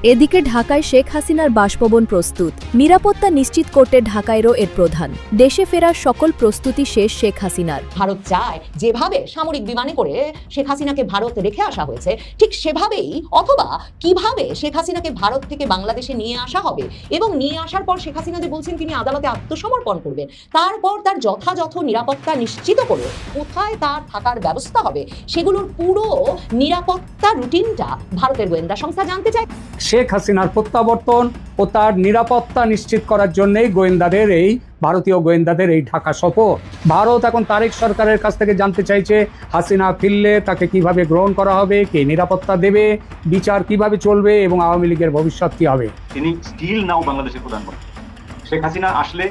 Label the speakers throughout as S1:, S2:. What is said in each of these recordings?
S1: এদিকে ঢাকায় শেখ হাসিনার বাসভবন প্রস্তুত। নিরাপত্তা নিশ্চিত করতে ঢাকায়ও এর প্রধান। দেশে ফেরার সকল প্রস্তুতি শেষ শেখ হাসিনার।
S2: ভারত চায় যেভাবে সামরিক বিমানে করে শেখ হাসিনাকে ভারত রেখে আসা হয়েছে, ঠিক সেভাবেই অথবা কিভাবে শেখ হাসিনাকে ভারত থেকে বাংলাদেশে নিয়ে আসা হবে এবং নিয়ে আসার পর শেখ হাসিনা যে বলছেন তিনি আদালতে আত্মসমর্পণ করবেন, তারপর তার যথাযথ নিরাপত্তা নিশ্চিত করে কোথায় তার থাকার ব্যবস্থা হবে সেগুলোর পুরো নিরাপত্তা রুটিনটা ভারতের গোয়েন্দা সংস্থা জানতে চায়।
S3: শেখ হাসিনার প্রত্যাবর্তন ও তার নিরাপত্তা নিশ্চিত করার জন্যই ভারতীয় গোয়েন্দাদের এই ঢাকা সফর। ভারত এখন তারেক সরকারের কাছ থেকে জানতে চাইছে হাসিনা ফিরলে তাকে কিভাবে গ্রহণ করা হবে, কে নিরাপত্তা দেবে, বিচার কিভাবে চলবে এবং আওয়ামী লীগের ভবিষ্যৎ কি হবে।
S4: তিনি স্টিল নাও বাংলাদেশের প্রধানমন্ত্রী। শেখ হাসিনা আসলে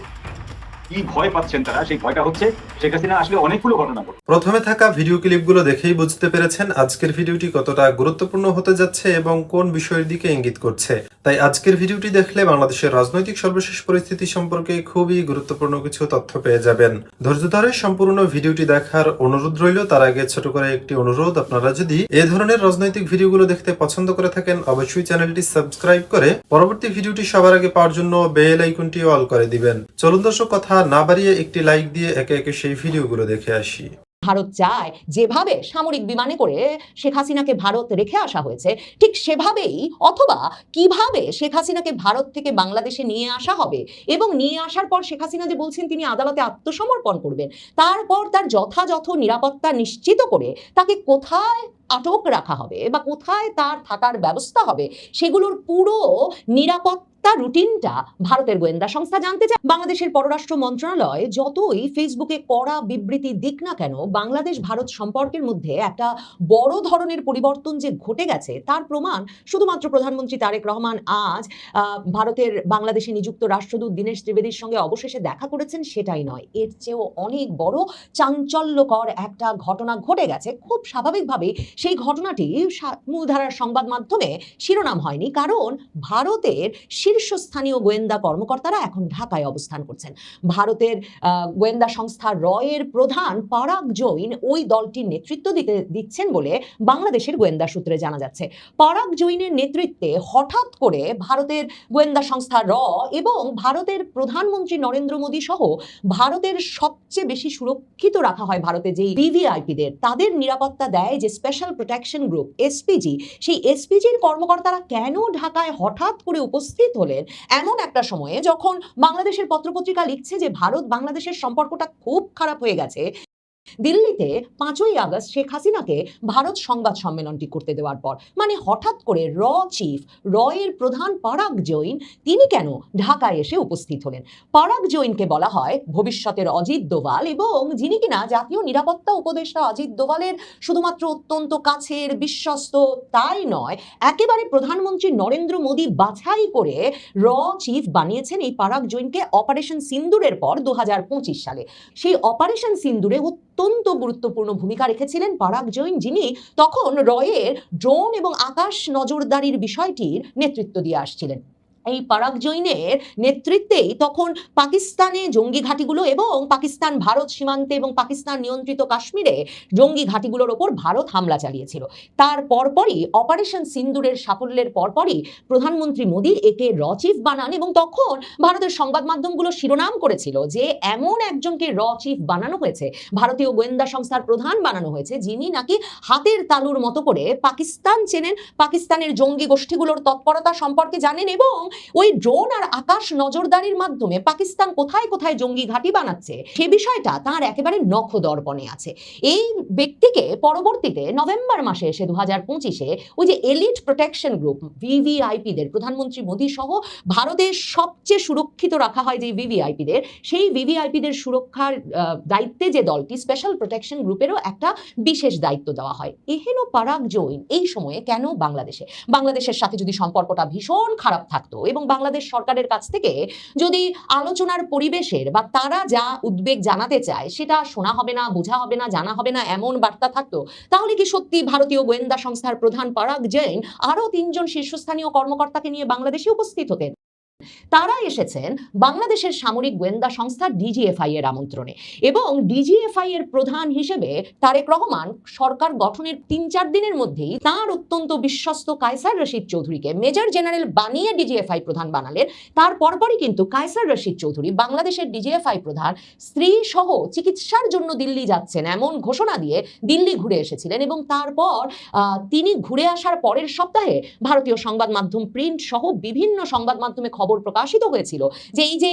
S4: কি ভয় পাচ্ছেন তারা, সেই ভয়টা হচ্ছে শেখ হাসিনা আসলে অনেকগুলো ঘটনা ঘটে।
S5: প্রথমে থাকা ভিডিও ক্লিপগুলো দেখেই বুঝতে পেরেছেন আজকের ভিডিওটি কতটা গুরুত্বপূর্ণ হতে যাচ্ছে এবং কোন বিষয়ের দিকে ইঙ্গিত করছে। তাই আজকের ভিডিওটি দেখলে বাংলাদেশের রাজনৈতিক সর্বশেষ পরিস্থিতি সম্পর্কে খুবই গুরুত্বপূর্ণ কিছু তথ্য পেয়ে যাবেন। ধৈর্য ধরে সম্পূর্ণ ভিডিওটি দেখার অনুরোধ রইল। তার আগে ছোট করে একটি অনুরোধ, আপনারা যদি এই ধরনের রাজনৈতিক ভিডিওগুলো দেখতে পছন্দ করে থাকেন অবশ্যই চ্যানেলটি সাবস্ক্রাইব করে পরবর্তী ভিডিওটি সবার আগে পাওয়ার জন্য বেল আইকনটি অল করে দিবেন। চলুন দর্শক, কথা না বাড়িয়ে একটি লাইক দিয়ে একে একে সেই ভিডিওগুলো দেখে আসি।
S2: ভারত চায় যেভাবে সামরিক বিমানে করে শেখ হাসিনাকে ভারত রেখে আসা হয়েছে, ঠিক সেভাবেই অথবা কিভাবে শেখ হাসিনাকে ভারত থেকে বাংলাদেশে নিয়ে আসা হবে এবং নিয়ে আসার পর শেখ হাসিনা যে বলছেন তিনি আদালতে আত্মসমর্পণ করবেন, তারপর তার যথাযথ নিরাপত্তা নিশ্চিত করে তাকে কোথায় আটক রাখা হবে বা কোথায় তার থাকার ব্যবস্থা হবে সেগুলোর পুরো নিরাপত্তা রুটিনটা ভারতের গোয়েন্দা সংস্থা জানতে চায়। বাংলাদেশের পররাষ্ট্র মন্ত্রণালয় যতই ফেসবুকে কড়া বিবৃতি দিক না কেন, বাংলাদেশ ভারত সম্পর্কের মধ্যে একটা বড় ধরনের পরিবর্তন যে ঘটে গেছে তার প্রমাণ শুধুমাত্র প্রধানমন্ত্রী তারেক রহমান আজ ভারতের বাংলাদেশে নিযুক্ত রাষ্ট্রদূত দীনেশ ত্রিবেদীর সঙ্গে অবশেষে দেখা করেছেন সেটাই নয়, এর চেয়েও অনেক বড় চাঞ্চল্যকর একটা ঘটনা ঘটে গেছে। খুব স্বাভাবিকভাবেই সেই ঘটনাটি মূলধারার সংবাদ মাধ্যমে শিরোনাম হয়নি, কারণ ভারতের শীর্ষস্থানীয় গোয়েন্দা কর্মকর্তারা এখন ঢাকায় অবস্থান করছেন। ভারতের গোয়েন্দা সংস্থা রয়ের প্রধান পারাগ জৈন ওই দলটির নেতৃত্ব দিচ্ছেন বলে বাংলাদেশের গোয়েন্দা সূত্রে জানা যাচ্ছে। পারাগ জৈনের নেতৃত্বে হঠাৎ করে ভারতের গোয়েন্দা সংস্থা র এবং ভারতের প্রধানমন্ত্রী নরেন্দ্র মোদী সহ ভারতের সবচেয়ে বেশি সুরক্ষিত রাখা হয় ভারতে যেই ভিভিআইপিদের, তাদের নিরাপত্তা দেয় যে স্পেশাল প্রোটেকশন গ্রুপ এসপিজি, সেই এসপিজির কর্মকর্তারা কেন ঢাকায় হঠাৎ করে উপস্থিত হলেন এমন একটা সময়ে যখন বাংলাদেশের পত্রপত্রিকা লিখছে যে ভারত বাংলাদেশের সম্পর্কটা খুব খারাপ হয়ে গেছে। দিল্লিতে 5ই আগস্ট শেখ হাসিনাকে ভারত সংবাদ সম্মেলনটি করতে দেওয়ার পর মানে হঠাৎ করে রয়ের প্রধান পারাগ জৈন তিনি কেন ঢাকায় এসে উপস্থিত হলেন। পারাগ জৈনকে বলা হয় ভবিষ্যতের অজিত দোভাল এবং যিনি কিনা জাতীয় নিরাপত্তা উপদেষ্টা অজিত দোভালের শুধুমাত্র অত্যন্ত কাছের বিশ্বস্ত তাই নয়, একেবারে প্রধানমন্ত্রী নরেন্দ্র মোদী বাছাই করে চিফ বানিয়েছেন এই পারাগ জৈনকে অপারেশন সিন্দুরের পর 2025 সালে। সেই অপারেশন সিন্দুরে অত্যন্ত গুরুত্বপূর্ণ ভূমিকা রেখেছিলেন পারাগ জৈন, যিনি তখন রয়ের ড্রোন এবং আকাশ নজরদারির বিষয়টির নেতৃত্ব দিয়ে আসছিলেন। এই পারাগ জৈনের নেতৃত্বেই তখন পাকিস্তানে জঙ্গি ঘাঁটিগুলো এবং পাকিস্তান ভারত সীমান্তে এবং পাকিস্তান নিয়ন্ত্রিত কাশ্মীরে জঙ্গি ঘাঁটিগুলোর ওপর ভারত হামলা চালিয়েছিল। তার পরপরই অপারেশন সিন্দুরের সাফল্যের পরপরই প্রধানমন্ত্রী মোদী একে চিফ বানান এবং তখন ভারতের সংবাদ মাধ্যমগুলো শিরোনাম করেছিল যে এমন একজনকে চিফ বানানো হয়েছে, ভারতীয় গোয়েন্দা সংস্থার প্রধান বানানো হয়েছে, যিনি নাকি হাতের তালুর মতো করে পাকিস্তান চেনেন, পাকিস্তানের জঙ্গি গোষ্ঠীগুলোর তৎপরতা সম্পর্কে জানেন এবং ওই ড্রোন আর আকাশ নজরদারির মাধ্যমে পাকিস্তান কোথায় কোথায় জঙ্গি ঘাঁটি বানাচ্ছে সে বিষয়টা তার একেবারে নখদর্পণে আছে। এই ব্যক্তিকে পরবর্তীতে নভেম্বর মাসে এসে 2025-এ ওই যে এলিট প্রোটেকশন গ্রুপ ভিভিআইপিদের প্রধানমন্ত্রী মোদী সহ ভারতের সবচেয়ে সুরক্ষিত রাখা হয় যে ভিভিআইপিদের, সেই ভিভিআইপিদের সুরক্ষার দায়িত্বে যে দলটি স্পেশাল প্রোটেকশন গ্রুপেরও একটা বিশেষ দায়িত্ব দেওয়া হয়। এহেন পারাগ জৈন এই সময়ে কেন বাংলাদেশের সাথে যদি সম্পর্কটা ভীষণ খারাপ থাকতো এবং বাংলাদেশ সরকারের কাছ থেকে যদি আলোচনার পরিবেশের বা তারা যা উদ্বেগ জানাতে চায় সেটা শোনা হবে না, বোঝা হবে না, জানা হবে না এমন বার্তা থাকতো, তাহলে কি সত্যি ভারতীয় গোয়েন্দা সংস্থার প্রধান পারাগ জৈন আরো 3 জন শীর্ষস্থানীয় কর্মকর্তাকে নিয়ে বাংলাদেশে উপস্থিত হতেন? তারা এসেছেন বাংলাদেশের সামরিক গোয়েন্দা সংস্থা ডিজিএফআই এর আমন্ত্রণে এবং ডিজিএফআই এর প্রধান হিসেবে তারেক রহমান সরকার গঠনের ৩-৪ দিনের মধ্যেই তার অত্যন্ত বিশ্বস্ত কায়সার রশিদ চৌধুরীকে মেজর জেনারেল বানিয়ে ডিজিএফআই প্রধান বানালেন। তার পরপরই কিন্তু কায়সার রশিদ চৌধুরী বাংলাদেশের ডিজিএফআই প্রধান স্ত্রী সহ চিকিৎসার জন্য দিল্লি যাচ্ছেন এমন ঘোষণা দিয়ে দিল্লি ঘুরে এসেছিলেন এবং তারপর তিনি ঘুরে আসার পরের সপ্তাহে ভারতীয় সংবাদ মাধ্যম প্রিন্ট সহ বিভিন্ন সংবাদ মাধ্যমে খবর প্রকাশিত হয়েছিল যে এই যে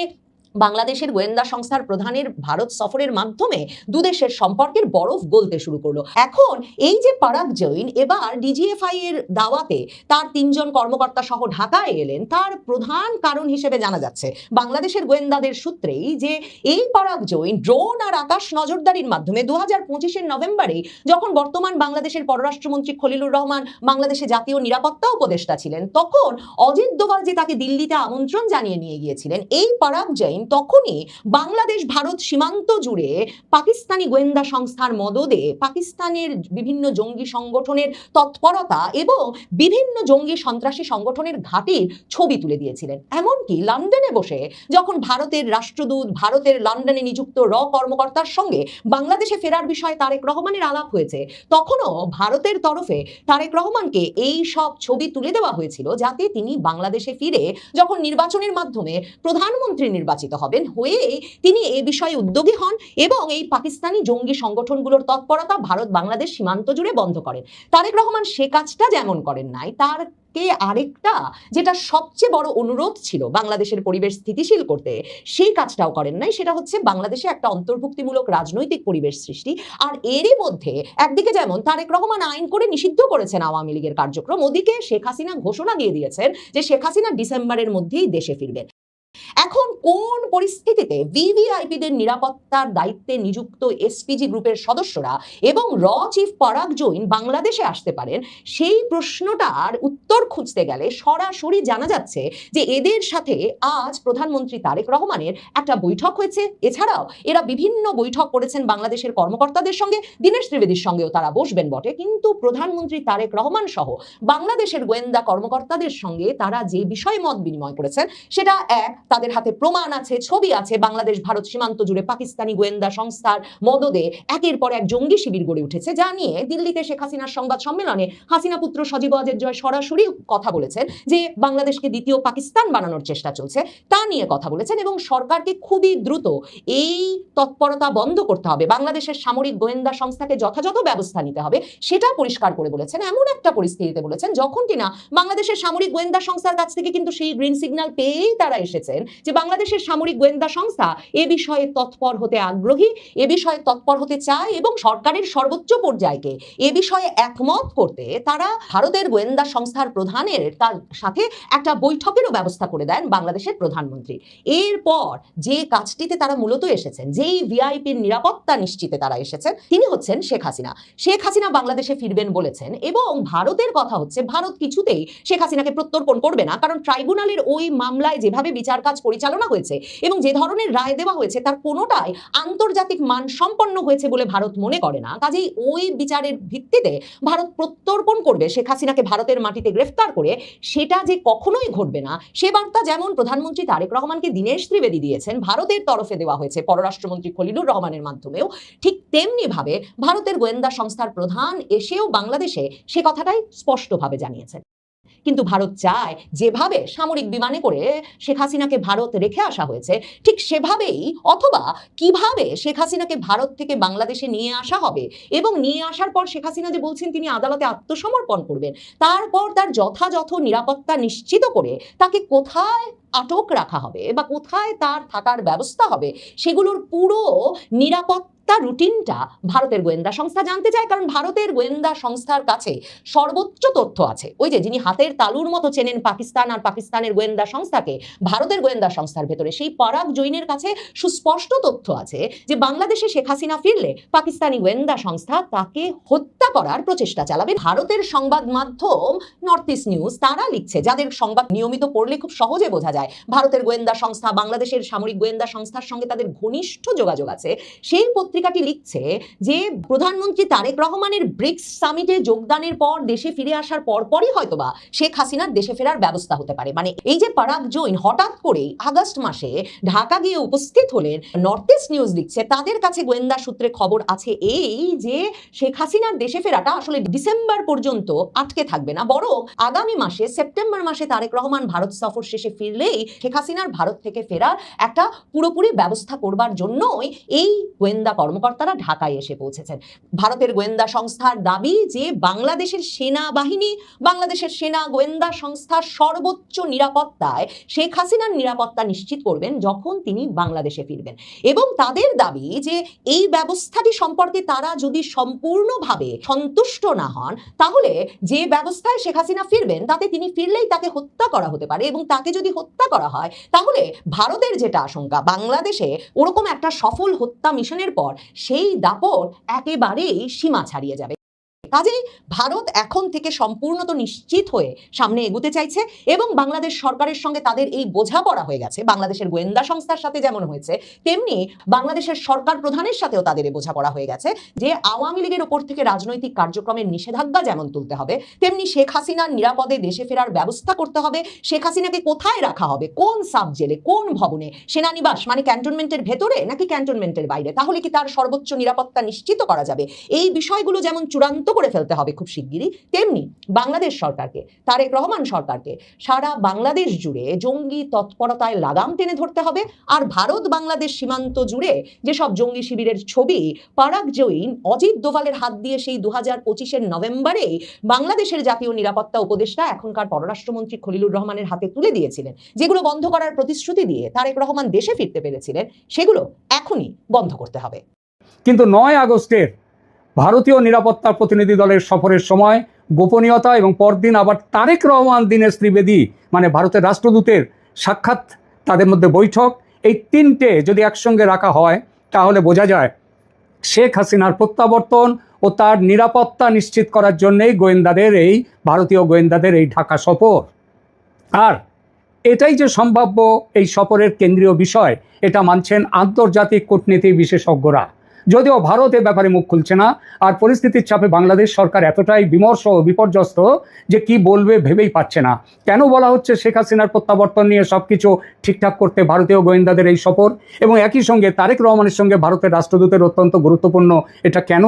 S2: বাংলাদেশের গোয়েন্দা সংস্থার প্রধানের ভারত সফরের মাধ্যমে দুদেশের সম্পর্কের বরফ গলতে শুরু করলো। এখন এই যে পারাগ জৈন এবার ডিজিএফআই এর দাওয়াতে তার ৩ জন কর্মকর্তা সহ ঢাকায় এলেন, তার প্রধান কারণ হিসেবে জানা যাচ্ছে বাংলাদেশের গোয়েন্দাদের সূত্রেই যে এই পারাগ জৈন ড্রোন আর আকাশ নজরদারির মাধ্যমে 2025-এর নভেম্বরে যখন বর্তমান বাংলাদেশের পররাষ্ট্রমন্ত্রী খলিলুর রহমান বাংলাদেশে জাতীয় নিরাপত্তা উপদেষ্টা ছিলেন, তখন অজিত দোভাল যে তাকে দিল্লিতে আমন্ত্রণ জানিয়ে নিয়ে গিয়েছিলেন, এই পারাগ জৈন তখনই বাংলাদেশ ভারত সীমান্ত জুড়ে পাকিস্তানি গোয়েন্দা সংস্থার মদদে পাকিস্তানের বিভিন্ন জঙ্গি সংগঠনের তৎপরতা এবং বিভিন্ন জঙ্গি সন্ত্রাসী সংগঠনের ঘাঁটির ছবি তুলে দিয়েছিলেন। এমনকি লন্ডনে বসে যখন ভারতের রাষ্ট্রদূত ভারতের লন্ডনে নিযুক্ত কর্মকর্তার সঙ্গে বাংলাদেশে ফেরার বিষয়ে তারেক রহমানের আলাপ হয়েছে, তখনও ভারতের তরফে তারেক রহমানকে এই সব ছবি তুলে দেওয়া হয়েছিল যাতে তিনি বাংলাদেশে ফিরে যখন নির্বাচনের মাধ্যমে প্রধানমন্ত্রী নির্বাচিত হবেন হয়েই তিনি এই বিষয়ে উদ্যোগী হন এবং এই পাকিস্তানি জঙ্গি সংগঠনগুলোর তৎপরতা ভারত বাংলাদেশ সীমান্ত জুড়ে বন্ধ করেন। তারেক রহমান সে কাজটা যেমন করেন নাই, তার আরেকটা যেটা সবচেয়ে বড় অনুরোধ ছিল বাংলাদেশের পরিবেশ স্থিতিশীল করতে, সেই কাজটাও করেন নাই। সেটা হচ্ছে বাংলাদেশে একটা অন্তর্ভুক্তিমূলক রাজনৈতিক পরিবেশ সৃষ্টি। আর এরই মধ্যে একদিকে যেমন তারেক রহমান আইন করে নিষিদ্ধ করেছেন আওয়ামী লীগের কার্যক্রম, ওদিকে শেখ হাসিনা ঘোষণা দিয়ে দিয়েছেন যে শেখ হাসিনা ডিসেম্বরের মধ্যেই দেশে ফিরবেন। এখন কোন পরিস্থিতিতে ভিভিআইপিদের নিরাপত্তার দায়িত্বে নিযুক্ত এসপিজি গ্রুপের সদস্যরা এবং চিফ পারাগ জৈন বাংলাদেশে আসতে পারেন, সেই প্রশ্নটার উত্তর খুঁজতে গেলে সরাসরি জানা যাচ্ছে যে এদের সাথে আজ প্রধানমন্ত্রী তারেক রহমানের একটা বৈঠক হয়েছে। এছাড়াও এরা বিভিন্ন বৈঠক করেছেন বাংলাদেশের কর্মকর্তাদের সঙ্গে, দীনেশ ত্রিবেদীর সঙ্গেও তারা বসবেন বটে, কিন্তু প্রধানমন্ত্রী তারেক রহমান সহ বাংলাদেশের গোয়েন্দা কর্মকর্তাদের সঙ্গে তারা যে বিষয়ে মত বিনিময় করেছেন সেটা এক, তাদের হাতে প্রমাণ আছে, ছবি আছে, বাংলাদেশ ভারত সীমান্ত জুড়ে পাকিস্তানি গোয়েন্দা সংস্থার মদদে একের পর এক জঙ্গি শিবির গড়ে উঠেছে, যা নিয়ে দিল্লিতে শেখ হাসিনার সংবাদ সম্মেলনে হাসিনা পুত্র সজীব ওয়াজেদ জয় সরাসরি কথা বলেছেন যে বাংলাদেশকে দ্বিতীয় পাকিস্তান বানানোর চেষ্টা চলছে, তা নিয়ে কথা বলেছেন এবং সরকারকে খুবই দ্রুত এই তৎপরতা বন্ধ করতে হবে, বাংলাদেশের সামরিক গোয়েন্দা সংস্থাকে যথাযথ ব্যবস্থা নিতে হবে, সেটা পরিষ্কার করে বলেছেন। এমন একটা পরিস্থিতিতে বলেছেন যখন কিনা বাংলাদেশের সামরিক গোয়েন্দা সংস্থার কাছ থেকে কিন্তু সেই গ্রিন সিগন্যাল পেয়েই তারা এসেছেন যে বাংলাদেশের সামরিক গোয়েন্দা সংস্থা এ বিষয়ে তৎপর হতে আগ্রহী, এ বিষয়ে তৎপর হতে চায় এবং সরকারের সর্বোচ্চ পর্যায়কে এ বিষয়ে একমত করতে তারা ভারতের গোয়েন্দা সংস্থার প্রধানের তার সাথে একটা বৈঠকেরও ব্যবস্থা করে দেন বাংলাদেশের প্রধানমন্ত্রী। এরপর যে কাজটিতে তারা মূলত এসেছেন, যেই ভিআইপির নিরাপত্তা নিশ্চিতে তারা এসেছেন, তিনি হচ্ছেন শেখ হাসিনা। শেখ হাসিনা বাংলাদেশে ফিরবেন বলেছেন এবং ভারতের কথা হচ্ছে ভারত কিছুতেই শেখ হাসিনাকে প্রত্যর্পণ করবে না, কারণ ট্রাইব্যুনালের ওই মামলায় যেভাবে বিচার কাজ পরিচালনা হয়েছে এবং যে ধরনের রায় দেওয়া হয়েছে তার কোনোটাই আন্তর্জাতিক মানসম্পন্ন হয়েছে বলে ভারত মনে করে না। কাজেই ওই বিচারের ভিত্তিতে ভারত প্রত্যর্পণ করবে শেখ হাসিনাকে ভারতের মাটিতে গ্রেফতার করে, সেটা যে কখনোই ঘটবে না সে বার্তা যেমন প্রধানমন্ত্রী তারেক রহমানকে দীনেশ ত্রিবেদী দিয়েছেন, ভারতের তরফে দেওয়া হয়েছে পররাষ্ট্রমন্ত্রী খলিলুর রহমানের মাধ্যমেও, ঠিক তেমনি ভাবে ভারতের গোয়েন্দা সংস্থার প্রধান এসেও বাংলাদেশে সে কথাটাই স্পষ্টভাবে জানিয়েছেন। কিন্তু ভারত চায় যেভাবে সামরিক বিমানে করে শেখ হাসিনাকে ভারত রেখে আসা হয়েছে ঠিক সেভাবেই, অথবা কিভাবে শেখ হাসিনাকে ভারত থেকে বাংলাদেশে নিয়ে আসা হবে এবং নিয়ে আসার পর শেখ হাসিনা যে বলছেন তিনি আদালতে আত্মসমর্পণ করবেন, তারপর তার যথাযথ নিরাপত্তা নিশ্চিত করে তাকে কোথায় আটক রাখা হবে বা কোথায় তার থাকার ব্যবস্থা হবে সেগুলোর পুরো নিরাপত্তা রুটিনটা ভারতের গোয়েন্দা সংস্থা জানতে চায়। কারণ ভারতের গোয়েন্দা সংস্থার কাছে সর্বোচ্চ তথ্য আছে। ওই যে যিনি হাতের তালুর মতো চেনেন পাকিস্তান আর পাকিস্তানের গোয়েন্দা সংস্থাকে, ভারতের গোয়েন্দা সংস্থার ভেতরে সেই পারাগ জৈনের কাছে সুস্পষ্ট তথ্য আছে যে বাংলাদেশে শেখ হাসিনা ফিরলে পাকিস্তানি গোয়েন্দা সংস্থা তাকে হত্যা করার প্রচেষ্টা চালাবে। ভারতের সংবাদ মাধ্যম নর্থ ইস্ট নিউজ তারা লিখছে, যাদের সংবাদ নিয়মিত পড়লে খুব সহজে বোঝা যায় ভারতের গোয়েন্দা সংস্থা বাংলাদেশের সামরিক গোয়েন্দা সংস্থার সঙ্গে তাদের ঘনিষ্ঠ যোগাযোগ আছে, সেই পত্রিকাটি লিখছে যে প্রধানমন্ত্রী তারেক রহমানের ব্রিক্স সামিটে যোগদানের পর দেশে ফিরে আসার পরপরই হয়তোবা শেখ হাসিনার দেশে ফেরার ব্যবস্থা হতে পারে। মানে এই যে পারাগ জৈন হঠাৎ করেই আগস্ট মাসে ঢাকা গিয়ে উপস্থিত হলেন, নর্থ ইস্ট নিউজ লিখছে তাদের কাছে গোয়েন্দা সূত্রে খবর আছে এই যে শেখ হাসিনার দেশে ফেরাটা আসলে ডিসেম্বর পর্যন্ত আটকে থাকবে না, বরং আগামী মাসে সেপ্টেম্বর মাসে তারেক রহমান ভারত সফর শেষে ফিরলেই শেখ হাসিনার ভারত থেকে ফেরার একটা পুরোপুরি ব্যবস্থা করবার জন্যই এই গোয়েন্দা কর্মকর্তারা ঢাকায় এসে পৌঁছেছেন। ভারতের গোয়েন্দা সংস্থার দাবি যে বাংলাদেশের সেনাবাহিনী, বাংলাদেশের সেনা গোয়েন্দা সংস্থার সর্বোচ্চ নিরাপত্তায় শেখ হাসিনার নিরাপত্তা নিশ্চিত করবেন যখন তিনি বাংলাদেশে ফিরবেন, এবং তাদের দাবি যে এই ব্যবস্থাটি সম্পর্কে তারা যদি সম্পূর্ণভাবে সন্তুষ্ট না হন তাহলে যে ব্যবস্থায় শেখ হাসিনা ফিরবেন তাতে তিনি ফিরলেই তাকে হত্যা করা হতে পারে, এবং তাকে যদি হত্যা করা হয় তাহলে ভারতের যেটা আশঙ্কা বাংলাদেশে ওরকম একটা সফল হত্যা মিশনের পর সেই দাপট একেবারেই সীমা ছাড়িয়ে যাবে। কাজেই ভারত এখন থেকে সম্পূর্ণত নিশ্চিত হয়ে সামনে এগোতে চাইছে, এবং বাংলাদেশ সরকারের সঙ্গে তাদের এই বোঝাপড়া হয়ে গেছে। বাংলাদেশের গোয়েন্দা সংস্থার সাথে যেমন হয়েছে তেমনি বাংলাদেশের সরকার প্রধানের সাথেও তাদের এই বোঝাপড়া হয়ে গেছে যে আওয়ামী লীগের ওপর থেকে রাজনৈতিক কার্যক্রমের নিষেধাজ্ঞা যেমন তুলতে হবে তেমনি শেখ হাসিনার নিরাপদে দেশে ফেরার ব্যবস্থা করতে হবে। শেখ হাসিনাকে কোথায় রাখা হবে, কোন সাব জেলে, কোন ভবনে, সেনানিবাস মানে ক্যান্টনমেন্টের ভেতরে নাকি ক্যান্টনমেন্টের বাইরে, তাহলে কি তার সর্বোচ্চ নিরাপত্তা নিশ্চিত করা যাবে, এই বিষয়গুলো যেমন চূড়ান্ত করে ফেলতে হবে খুব শিগগিরই, তেমনি বাংলাদেশ সরকারকে, তারেক রহমান সরকারকে সারা বাংলাদেশ জুড়ে জঙ্গি তৎপরতায় লাগাম টেনে ধরতে হবে। আর ভারত বাংলাদেশ সীমান্ত জুড়ে যেসব জঙ্গি শিবিরের ছবি পারাগ জৈন অজিত দোভালের হাত দিয়ে সেই 2025-এর নভেম্বরে বাংলাদেশের জাতীয় নিরাপত্তা উপদেষ্টা এখনকার পররাষ্ট্রমন্ত্রী খলিলুর রহমানের হাতে তুলে দিয়েছিলেন, যেগুলো বন্ধ করার প্রতিশ্রুতি দিয়ে তারেক রহমান দেশে ফিরতে পেরেছিলেন, সেগুলো এখনই বন্ধ করতে হবে।
S3: কিন্তু 9 আগস্টের ভারতীয় নিরাপত্তা প্রতিনিধি দলের সফরের সময় গোপনীয়তা এবং পরদিন আবার তারেক রহমান, দীনেশ ত্রিবেদী মানে ভারতের রাষ্ট্রদূতের সাক্ষাৎ, তাদের মধ্যে বৈঠক, এই তিনটে যদি একসঙ্গে রাখা হয় তাহলে বোঝা যায় শেখ হাসিনার প্রত্যাবর্তন ও তার নিরাপত্তা নিশ্চিত করার জন্যেই ভারতীয় গোয়েন্দাদের এই ঢাকা সফর। আর এটাই যে সম্ভাব্য এই সফরের কেন্দ্রীয় বিষয়, এটা মানছেন আন্তর্জাতিক কূটনীতি বিশেষজ্ঞরা। যদিও ভারত এ ব্যাপারে মুখ খুলছে না, আর পরিস্থিতির চাপে বাংলাদেশ সরকার এতটাই বিমর্ষ ও বিপর্যস্ত যে কি বলবে ভেবেই পাচ্ছে না। কেন বলা হচ্ছে শেখ হাসিনার প্রত্যাবর্তন নিয়ে সবকিছু ঠিকঠাক করতে ভারতীয় গোয়েন্দাদের এই সফর, এবং একই সঙ্গে তারেক রহমানের সঙ্গে ভারতের রাষ্ট্রদূতের অত্যন্ত গুরুত্বপূর্ণ, এটা কেন,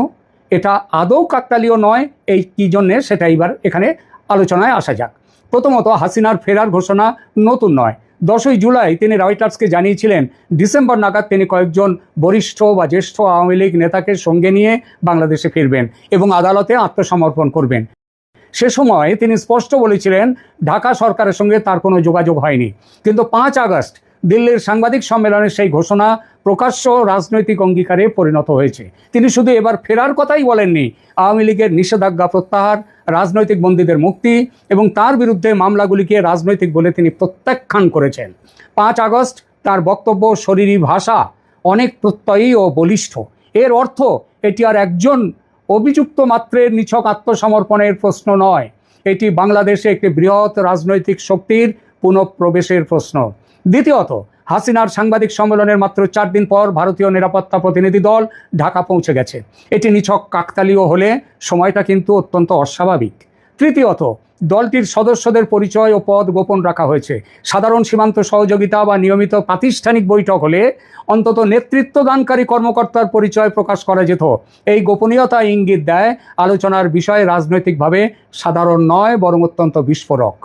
S3: এটা আদৌ কাকতালীয় নয়, এই কী জন্যে সেটা এবার এখানে আলোচনায় আসা যাক। প্রথমত, হাসিনার ফেরার ঘোষণা নতুন নয়। 10ই জুলাই তিনি রয়টার্সকে জানিয়েছিলেন ডিসেম্বর নাগাদ তিনি কয়েকজন বরিষ্ঠ বা জ্যেষ্ঠ আওয়ামী লীগ নেতাকে সঙ্গে নিয়ে বাংলাদেশে ফিরবেন এবং আদালতে আত্মসমর্পণ করবেন। সে সময় তিনি স্পষ্ট বলেছিলেন ঢাকা সরকারের সঙ্গে তার কোনো যোগাযোগ হয়নি। কিন্তু 5 আগস্ট দিল্লির সাংবাদিক সম্মেলনে সেই ঘোষণা প্রকাশ্য রাজনৈতিক অঙ্গীকারে পরিণত হয়েছে। তিনি শুধু এবার ফেরার কথাই বলেননি, আওয়ামী লীগের নিষেধাজ্ঞা প্রত্যাহার, রাজনৈতিক বন্দীদের মুক্তি এবং তার বিরুদ্ধে মামলাগুলিকে রাজনৈতিক বলে তিনি প্রত্যাখ্যান করেছেন। 5 আগস্ট তার বক্তব্য শরীরী ভাষা অনেক প্রত্যয়ী ও বলিষ্ঠ। এর অর্থ এটি আর একজন অভিযুক্ত মাত্রের নিছক আত্মসমর্পণের প্রশ্ন নয়, এটি বাংলাদেশে একটি বৃহৎ রাজনৈতিক শক্তির পুনঃপ্রবেশের প্রশ্ন। দ্বিতীয়ত, হাসিনার সাংবাদিক সম্মেলনের মাত্র 4 দিন পর ভারতীয় নিরাপত্তা প্রতিনিধি দল ঢাকা পৌঁছে গেছে। এটি নিছক কাকতালীয় হলে সময়টা কিন্তু অত্যন্ত অস্বাভাবিক। তৃতীয়ত, দলটির সদস্যদের পরিচয় ও পদ গোপন রাখা হয়েছে। সাধারণ সীমান্ত সহযোগিতা বা নিয়মিত প্রাতিষ্ঠানিক বৈঠক হলে অন্তত নেতৃত্বদানকারী কর্মকর্তার পরিচয় প্রকাশ করা যেত। এই গোপনীয়তা ইঙ্গিত দেয় আলোচনার বিষয় রাজনৈতিকভাবে সাধারণ নয়, বরং অত্যন্ত বিস্ফোরক।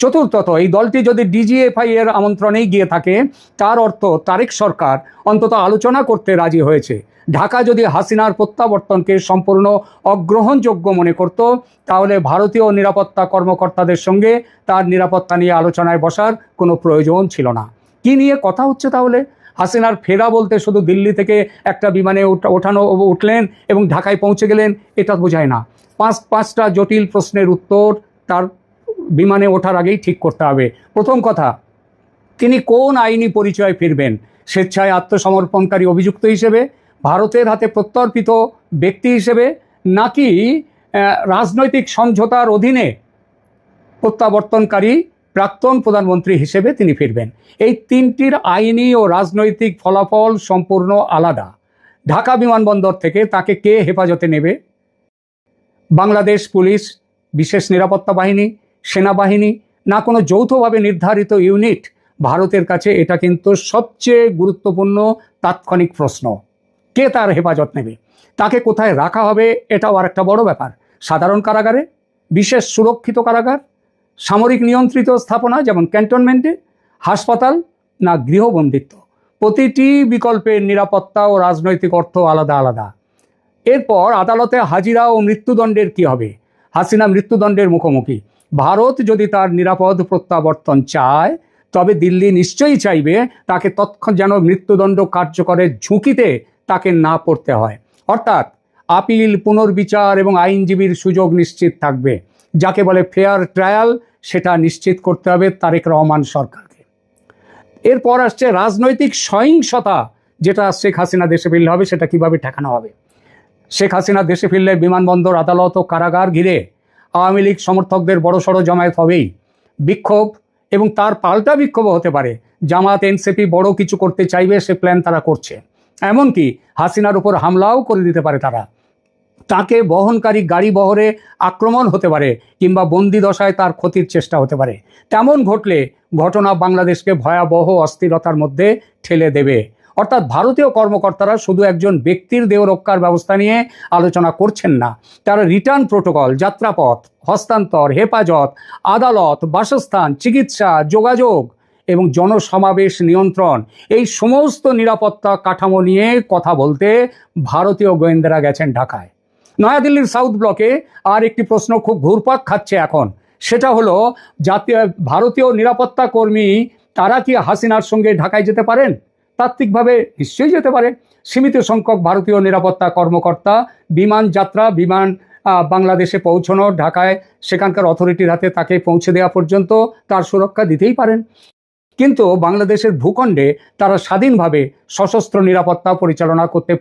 S3: চতুর্থত, এই দলটি যদি ডিজিএফআই এর আমন্ত্রণেই গিয়ে থাকে তার অর্থ তারেক সরকার অন্তত আলোচনা করতে রাজি হয়েছে। ঢাকা যদি হাসিনার প্রত্যাবর্তনকে সম্পূর্ণ অগ্রহণযোগ্য মনে করত তাহলে ভারতীয় নিরাপত্তা কর্মকর্তাদের সঙ্গে তার নিরাপত্তা নিয়ে আলোচনায় বসার কোনো প্রয়োজন ছিল না। কি নিয়ে কথা হচ্ছে তাহলে? হাসিনার ফেরা বলতে শুধু দিল্লি থেকে একটা বিমানে উঠলেন এবং ঢাকায় পৌঁছে গেলেন এটা বোঝায় না। 5টা জটিল প্রশ্নের উত্তর তার বিমানে ওঠার আগেই ঠিক করতে হবে। প্রথম কথা, তিনি কোন আইনি পরিচয় ফিরবেন? স্বেচ্ছায় আত্মসমর্পণকারী অভিযুক্ত হিসেবে, ভারতের হাতে প্রত্যর্পিত ব্যক্তি হিসেবে, নাকি রাজনৈতিক সমঝোতার অধীনে প্রত্যাবর্তনকারী প্রাক্তন প্রধানমন্ত্রী হিসেবে তিনি ফিরবেন? এই তিনটির আইনি ও রাজনৈতিক ফলাফল সম্পূর্ণ আলাদা। ঢাকা বিমানবন্দর থেকে তাকে কে হেফাজতে নেবে? বাংলাদেশ পুলিশ, বিশেষ নিরাপত্তা বাহিনী, সেনাবাহিনী, না কোনো যৌথভাবে নির্ধারিত ইউনিট? ভারতের কাছে এটা কিন্তু সবচেয়ে গুরুত্বপূর্ণ তাৎক্ষণিক প্রশ্ন। কে তার হেফাজত নেবে? তাকে কোথায় রাখা হবে এটাও আর একটা বড় ব্যাপার। সাধারণ কারাগারে, বিশেষ সুরক্ষিত কারাগার, সামরিক নিয়ন্ত্রিত স্থাপনা যেমন ক্যান্টনমেন্টে, হাসপাতাল, না গৃহবন্দিত্ব? প্রতিটি বিকল্পের নিরাপত্তা ও রাজনৈতিক অর্থ আলাদা আলাদা। এরপর আদালতে হাজিরা ও মৃত্যুদণ্ডের কি হবে? হাসিনা মৃত্যুদণ্ডের মুখোমুখি। ভারত যদি তার নিরাপদ প্রত্যাবর্তন চায়, তবে দিল্লি নিশ্চয়ই চাইবে তাকে তৎক্ষণ যেন মৃত্যুদণ্ড কার্যকরের ঝুঁকিতে তাকে না পড়তে হয়। অর্থাৎ আপিল, পুনর্বিচার এবং আইনজীবীর সুযোগ নিশ্চিত থাকবে। যাকে বলে ফেয়ার ট্রায়াল, সেটা নিশ্চিত করতে হবে তারেক রহমান সরকারকে। এরপর আসছে রাজনৈতিক সহিংসতা, যেটা শেখ হাসিনা দেশে ফিরলে হবে, সেটা কিভাবে ঠেকানো হবে? শেখ হাসিনা দেশে ফিরলে বিমানবন্দর, আদালত ও কারাগার ঘিরে আওয়ামী লীগ সমর্থকদের বড়সড় জমায়েত হবেই। বিক্ষোভ এবং তার পাল্টা বিক্ষোভও হতে পারে। জামাত, এনসিপি বড় কিছু করতে চাইবে, সে প্ল্যান তারা করছে। এমনকি হাসিনার উপর হামলাও করে দিতে পারে তারা। তাকে বহনকারী গাড়ি বহরে আক্রমণ হতে পারে, কিংবা বন্দি দশায় তার ক্ষতির চেষ্টা হতে পারে। তেমন ঘটলে ঘটনা বাংলাদেশকে ভয়াবহ অস্থিরতার মধ্যে ঠেলে দেবে। অর্থাৎ ভারতীয় কর্মকর্তারা শুধু একজন ব্যক্তির দেহ রক্ষার ব্যবস্থা নিয়ে আলোচনা করছেন না, তারা রিটার্ন প্রোটোকল, যাত্রাপথ, হস্তান্তর, হেফাজত, আদালত, বাসস্থান, চিকিৎসা, যোগাযোগ এবং জনসমাবেশ নিয়ন্ত্রণ, এই সমস্ত নিরাপত্তা কাঠামো নিয়ে কথা বলতে ভারতীয় গোয়েন্দারা গেছেন ঢাকায়। নয়াদিল্লির সাউথ ব্লকে আর একটি প্রশ্ন খুব ঘুরপাক খাচ্ছে এখন, সেটা হলো ভারতীয় নিরাপত্তা কর্মী তারা কি হাসিনার সঙ্গে ঢাকায় যেতে পারেন? তাত্ত্বিকভাবে নিশ্চয়ই যেতে পারে। সীমিত সংখ্যক ভারতীয় নিরাপত্তা কর্মকর্তা বিমান বাংলাদেশে পৌঁছানো, ঢাকায় সেখানকার অথরিটির হাতে তাকে পৌঁছে দেওয়া পর্যন্ত তার সুরক্ষা দিতেই পারেন। কিন্তু বাংলাদেশের ভূখণ্ডে তারা স্বাধীনভাবে সশস্ত্র নিরাপত্তা পরিচালনা করতে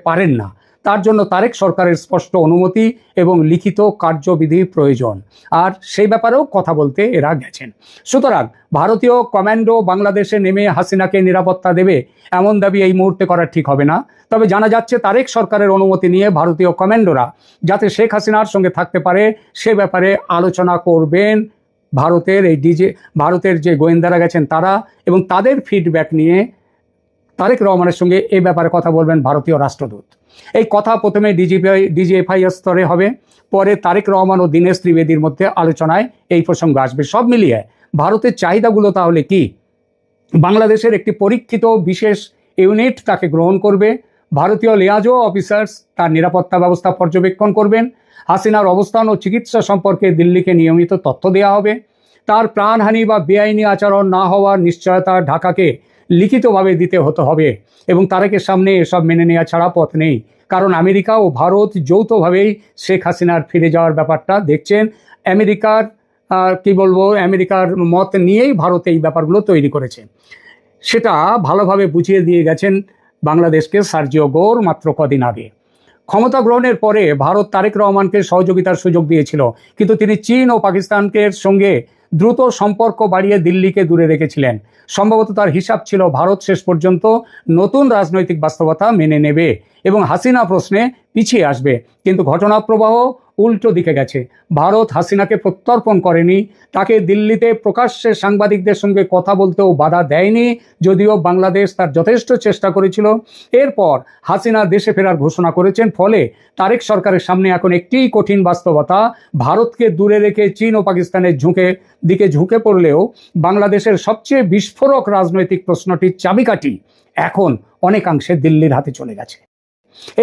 S3: পারেন না। তার জন্য তারেক সরকারের স্পষ্ট অনুমতি এবং লিখিত কার্যবিধি প্রয়োজন, আর সেই ব্যাপারেও কথা বলতে এরা গেছেন। সুতরাং ভারতীয় কমান্ডো বাংলাদেশে নেমে হাসিনাকে নিরাপত্তা দেবে, এমন দাবি এই মুহূর্তে করা ঠিক হবে না। তবে জানা যাচ্ছে তারেক সরকারের অনুমতি নিয়ে ভারতীয় কমান্ডোরা যাতে শেখ হাসিনার সঙ্গে থাকতে পারে, সে ব্যাপারে আলোচনা করবেন ভারতের যে গোয়েন্দারা গেছেন তারা, এবং তাদের ফিডব্যাক নিয়ে তারেক রহমানের সঙ্গে এই ব্যাপারে কথা বলবেন ভারতীয় রাষ্ট্রদূত। এই কথা প্রথমে ডিজিএফআই স্তরে হবে, পরে তারেক রহমান ও দীনেশ ত্রিবেদীর মধ্যে আলোচনায় এই প্রসঙ্গ আসবে। সব মিলিয়ে ভারতের চাহিদাগুলো তাহলে কি? বাংলাদেশের একটি পরীক্ষিত বিশেষ ইউনিট তাকে গ্রহণ করবে। ভারতীয় লিয়াজো অফিসার্স তার নিরাপত্তা ব্যবস্থা পর্যবেক্ষণ করবেন। হাসিনার অবস্থান ও চিকিৎসা সম্পর্কে দিল্লিকে নিয়মিত তথ্য দেওয়া হবে। তার প্রাণহানি বা বেআইনি আচরণ না হওয়ার নিশ্চয়তা ঢাকাকে লিখিতভাবে দিতে হবে, এবং তারেকের সামনে এসব মেনে নেওয়া ছাড়া পথ নেই। কারণ আমেরিকা ও ভারত যৌথভাবেই শেখ হাসিনার ফিরে যাওয়ার ব্যাপারটা দেখছেন। আমেরিকার মত নিয়েই ভারত এই ব্যাপারগুলো তৈরি করেছে। সেটা ভালোভাবে বুঝিয়ে দিয়ে গেছেন বাংলাদেশকে সার্জিও গোর মাত্র কদিন আগে। ক্ষমতা গ্রহণের পরে ভারত তারেক রহমানকে সহযোগিতার সুযোগ দিয়েছিল, কিন্তু তিনি চীন ও পাকিস্তানকে সঙ্গে দ্রুত সম্পর্ক বাড়িয়ে দিল্লিকে দূরে রেখেছিলেন। সম্ভবত তার হিসাব ছিল ভারত শেষ পর্যন্ত নতুন রাজনৈতিক বাস্তবতা মেনে নেবে এবং হাসিনা প্রশ্নে পিছিয়ে আসবে। কিন্তু ঘটনা প্রবাহ উল্টো দিকে গেছে। ভারত হাসিনাকে প্রত্যর্পণ করেনি, তাকে দিল্লিতে প্রকাশ্যে সাংবাদিকদের সঙ্গে কথা বলতেও বাধা দেয়নি, যদিও বাংলাদেশ তার যথেষ্ট চেষ্টা করেছিল। এরপর হাসিনা দেশে ফেরার ঘোষণা করেছেন। ফলে তারেক সরকারের সামনে এখন একটিই কঠিন বাস্তবতা, ভারতকে দূরে রেখে চীন ও পাকিস্তানের দিকে ঝুঁকে পড়লেও বাংলাদেশের সবচেয়ে বিস্ফোরক রাজনৈতিক প্রশ্নটির চাবিকাঠি এখন অনেকাংশে দিল্লির হাতে চলে গেছে।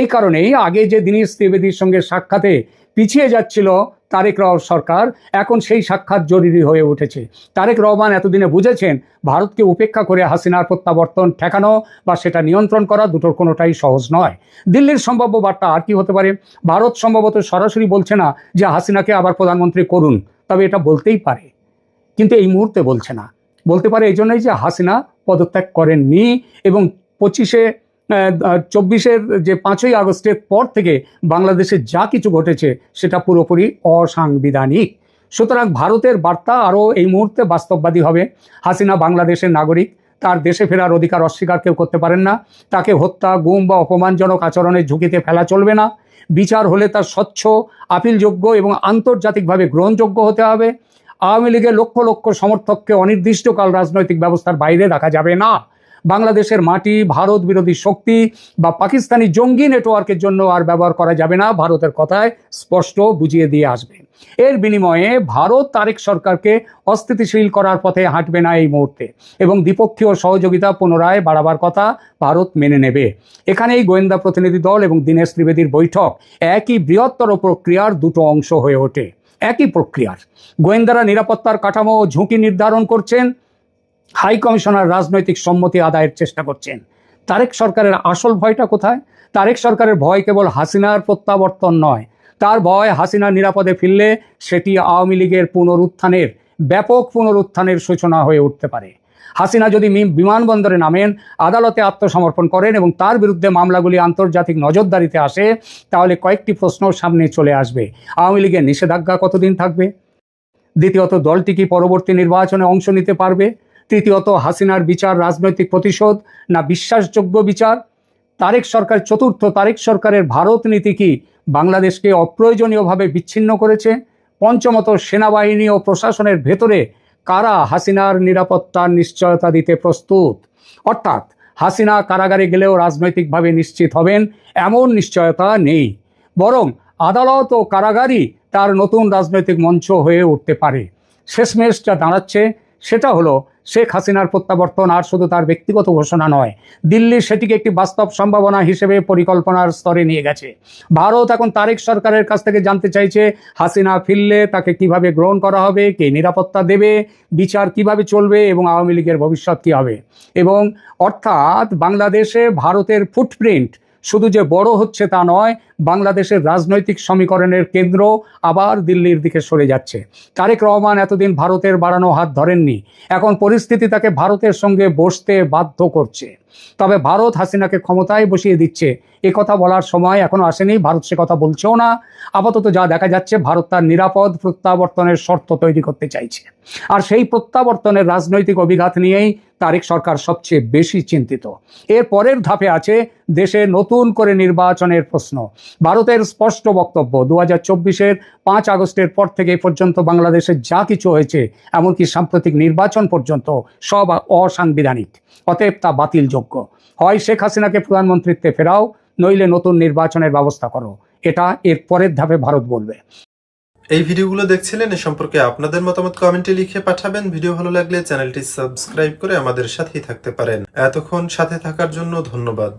S3: এই কারণেই আগে যে দীনেশ ত্রিবেদীর সঙ্গে সাক্ষাতে পিছিয়ে যাচ্ছিল তারেক রহমান সরকার, এখন সেই সাক্ষাৎ জরুরি হয়ে উঠেছে। তারেক রহমান এতদিনে বুঝেছেন ভারতকে উপেক্ষা করে হাসিনার প্রত্যাবর্তন ঠেকানো বা সেটা নিয়ন্ত্রণ করা দুটোর কোনোটাই সহজ নয়। দিল্লির সম্ভাব্য বার্তা আর কি হতে পারে? ভারত সম্ভবত সরাসরি বলছে না যে হাসিনাকে আবার প্রধানমন্ত্রী করুন, তবে এটা বলতেই পারে, কিন্তু এই মুহূর্তে বলছে না। বলতে পারে এই জন্যই যে হাসিনা পদত্যাগ করেননি, এবং 24-এর যে 5ই আগস্টের পর থেকে বাংলাদেশে যা কিছু ঘটেছে সেটা পুরোপুরি অসাংবিধানিক। সুতরাং ভারতের বার্তা আরও এই মুহূর্তে বাস্তববাদী হবে। হাসিনা বাংলাদেশের নাগরিক, তার দেশে ফেরার অধিকার অস্বীকার কেউ করতে পারেন না। তাকে হত্যা, গুম বা অপমানজনক আচরণের ঝুঁকিতে ফেলা চলবে না। বিচার হলে তার স্বচ্ছ, আপিলযোগ্য এবং আন্তর্জাতিকভাবে গ্রহণযোগ্য হতে হবে। আওয়ামী লীগের লক্ষ লক্ষ সমর্থককে অনির্দিষ্টকাল রাজনৈতিক ব্যবস্থার বাইরে রাখা যাবে না। বাংলাদেশের মাটি ভারত বিরোধী শক্তি বা পাকিস্তানি জঙ্গি নেটওয়ার্কের জন্য আর ব্যবহার করা যাবে না, ভারতের কথায় স্পষ্ট বুঝিয়ে দিয়ে আসবে। এর বিনিময়ে ভারত তারেক সরকারকে অস্থিতিশীল করার পথে হাঁটবে না এই মুহূর্তে, এবং দ্বিপক্ষীয় সহযোগিতা পুনরায় বাড়াবার কথা ভারত মেনে নেবে। এখানেই গোয়েন্দা প্রতিনিধি দল এবং দীনেশ ত্রিবেদীর বৈঠক একই বৃহত্তর প্রক্রিয়ার দুটো অংশ হয়ে ওঠে। একই প্রক্রিয়ার গোয়েন্দারা নিরাপত্তার কাঠামো ও ঝুঁকি নির্ধারণ করছেন, হাই কমিশনার রাজনৈতিক সম্মতি আদায়ের চেষ্টা করছেন। তারেক সরকারের আসল ভয়টা কোথায়? তারেক সরকারের ভয় কেবল হাসিনার প্রত্যাবর্তন নয়, তার ভয় হাসিনা নিরাপদে ফিরলে সেটি আওয়ামী লীগের পুনরুত্থানের, ব্যাপক পুনরুত্থানের সূচনা হয়ে উঠতে পারে। হাসিনা যদি বিমানবন্দরে নামেন, আদালতে আত্মসমর্পণ করেন এবং তার বিরুদ্ধে মামলাগুলি আন্তর্জাতিক নজরদারিতে আসে, তাহলে কয়েকটি প্রশ্ন সামনে চলে আসবে। আওয়ামী লীগের নিষেধাজ্ঞা কতদিন থাকবে? দ্বিতীয়ত, দলটি কি পরবর্তী নির্বাচনে অংশ নিতে পারবে? তৃতীয়ত, হাসিনার বিচার রাজনৈতিক প্রতিশোধ না বিশ্বাসযোগ্য বিচার? তারেক সরকার চতুর্থ, তারেক সরকারের ভারত নীতি কি বাংলাদেশকে অপ্রয়োজনীয়ভাবে বিচ্ছিন্ন করেছে? পঞ্চমত, সেনাবাহিনী ও প্রশাসনের ভেতরে কারা হাসিনার নিরাপত্তার নিশ্চয়তা দিতে প্রস্তুত? অর্থাৎ হাসিনা কারাগারে গেলেও রাজনৈতিকভাবে নিশ্চিত হবেন এমন নিশ্চয়তা নেই, বরং আদালত ও কারাগারই তার নতুন রাজনৈতিক মঞ্চ হয়ে উঠতে পারে। শেষমেশ যা দাঁড়াচ্ছে সেটা হলো শেখ হাসিনার প্রত্যাবর্তন আর শুধু তার ব্যক্তিগত ঘোষণা নয়, দিল্লি সেটিকে একটি বাস্তব সম্ভাবনা হিসেবে পরিকল্পনার স্তরে নিয়ে গেছে। ভারত এখন তারেক সরকারের কাছ থেকে জানতে চাইছে হাসিনা ফিরলে তাকে কিভাবে গ্রহণ করা হবে, কে নিরাপত্তা দেবে, বিচার কিভাবে চলবে এবং আওয়ামী লীগের ভবিষ্যৎ কী হবে। এবং অর্থাৎ বাংলাদেশে ভারতের ফুটপ্রিন্ট শুধু যে বড় হচ্ছে তা নয়, বাংলাদেশের রাজনৈতিক সমীকরণের কেন্দ্র আবার দিল্লির দিকে সরে যাচ্ছে। তারেক রহমান এতদিন ভারতের বাড়ানো হাত ধরেননি, এখন পরিস্থিতি তাকে ভারতের সঙ্গে বসতে বাধ্য করছে। তবে ভারত হাসিনাকে ক্ষমতায় বসিয়ে দিচ্ছে এ কথা বলার সময় এখনো আসেনি, ভারত সে কথা বলছেও না। আপাতত যা দেখা যাচ্ছে, ভারত তার নিরাপদ প্রত্যাবর্তনের শর্ত তৈরি করতে চাইছে, আর সেই প্রত্যাবর্তনের রাজনৈতিক অভিঘাত নিয়েই তারেক সরকার সবচেয়ে বেশি চিন্তিত। এর পরের ধাপে আছে দেশে নতুন করে নির্বাচনের প্রশ্ন। ভারতের স্পষ্ট বক্তব্য, 2024-এর 5 আগস্টের পর থেকে পর্যন্ত বাংলাদেশে যা কিছু হয়েছে, এমনকি সাম্প্রতিক নির্বাচন পর্যন্ত, সব অসাংবিধানিক, অতএব তা বাতিলযোগ্য। হয় শেখ হাসিনাকে প্রধানমন্ত্রীত্বে ফেরাও, নইলে নতুন নির্বাচনের ব্যবস্থা করো। এটা এর পরের ধাপে ভারত বলবে।
S5: এই ভিডিওগুলো দেখছিলেন, এ সম্পর্কে আপনাদের মতামত কমেন্টে লিখে পাঠাবেন। ভিডিও ভালো লাগলে চ্যানেলটি সাবস্ক্রাইব করে আমাদের সাথেই থাকতে পারেন। এতক্ষণ সাথে থাকার জন্য ধন্যবাদ।